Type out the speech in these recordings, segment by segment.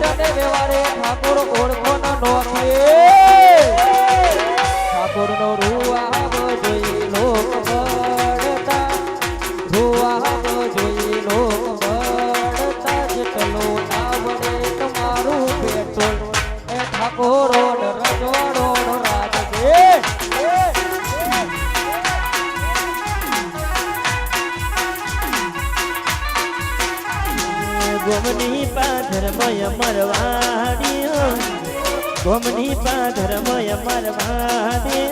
તને વ્યવહારે ઠાકોર ઓળખો ન નોખે ઠાકોર નો રૂઆબ જોઈ લો બળતા રૂઆબ જોઈ લો બળતા જેટલો આવડે તમારું પેટ્રોલ એ ઠાકોરો રજવાડો રાજ છે ગોમની પાધરમય મરવાડી ગોમની પાધરમય મરવાડી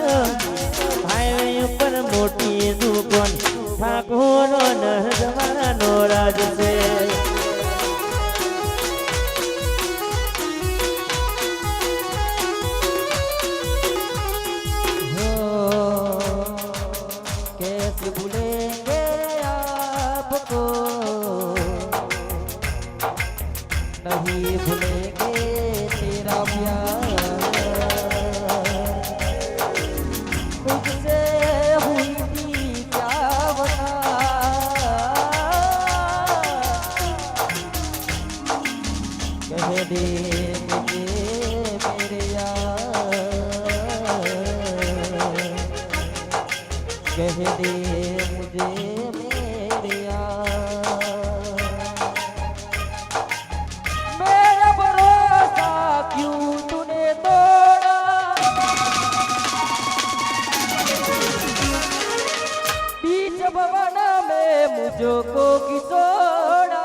ભાઈ ઉપર મોટી દુકાન ઠાકોરો નરજવાનો રાજ છે कैसे भूलेंगे आपको नहीं भूलेंगे तेरा प्यार तुझसे हुई थी क्या बता कह दे मुझे मेरे यार कह दे मुझे मेरे यार मेरा भरोसा क्यों तूने तोड़ा बीच भवन में मुझको किसोड़ा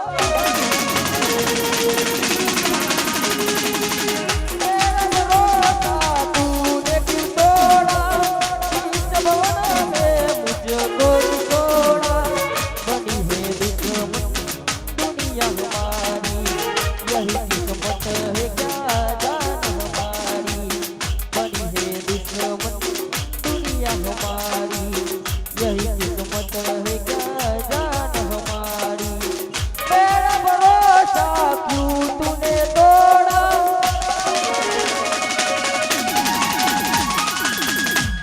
मेरा भरोसा तूने क्यों तोड़ा बीच भवन में मुझको किसोड़ा बनी है दुश्मन दुनिया हमारी यही किस्मत है क्या जान हमारी बनी है दुश्मन दुनिया हमारी यही किस्मत है क्या जान हमारी मेरा भरोसा क्यों तूने तोड़ा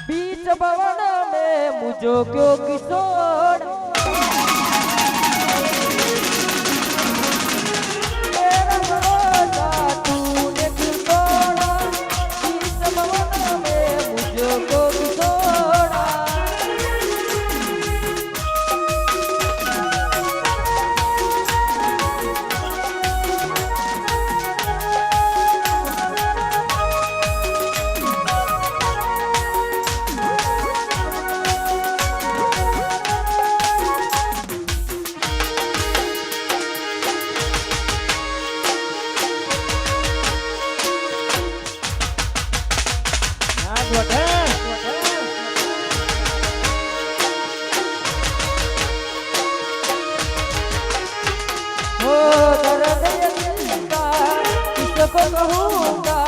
बीच भवन में मुझो क्यों किसोड़ा मेरा भरोसा तूने क्यों तोड़ा बीच भवन में मुझको किसोड़ा हो दर्द ये दिल का किसको कहूँगा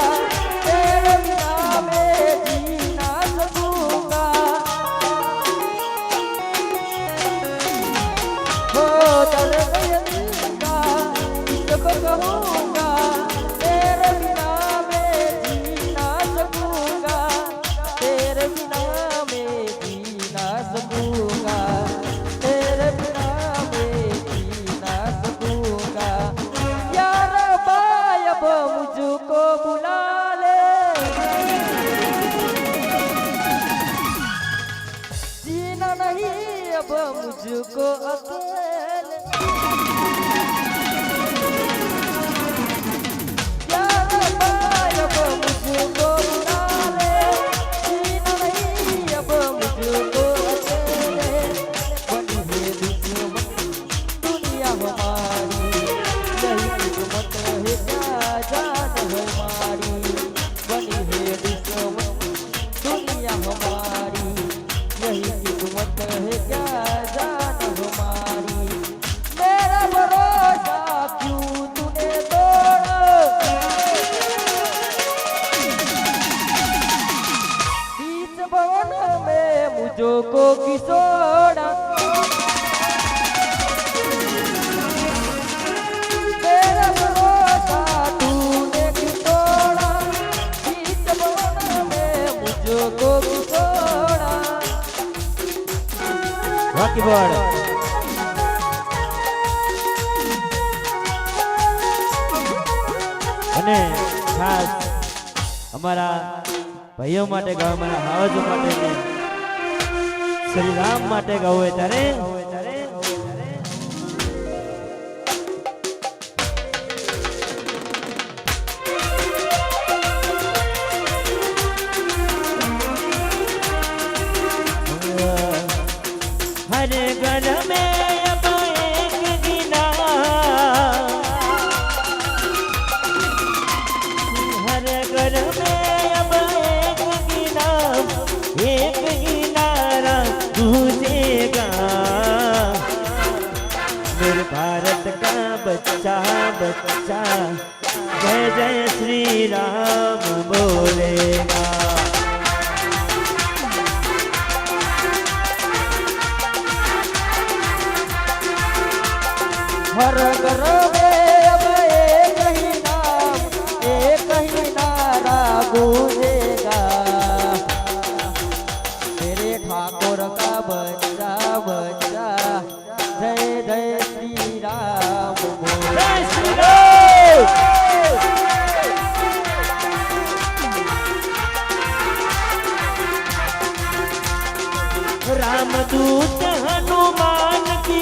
तेरे बिना मैं जी ना सकूँगा हो दर्द ये दिल का किसको कहूँगा तेरे बिना मैं जी ना सकूँगा तेरे बिना मैं जी ना सकूँगा तेरे बिना मैं जी ना सकूँगा यार बाय अब मुझको बुला ले जीना नहीं अब मुझको अकेले અને ખાસ અમારા ભાઈઓ માટે ગાવ, અમારા હાવજો માટે ને શ્રી રામ માટે ગાવું હોય ત્યારે हर घर में अब एक गिना, हर घर में अब एक गिनारा गूंजेगा। मेरे भारत का बच्चा बच्चा जय जय श्री राम बोलेगा। हर घर में अब एक ही नारा गूंजेगा। तेरे ठाकुर का बच्चा बच्चा जय जय श्री राम बोले। जय श्री राम। रामदूत हनुमान की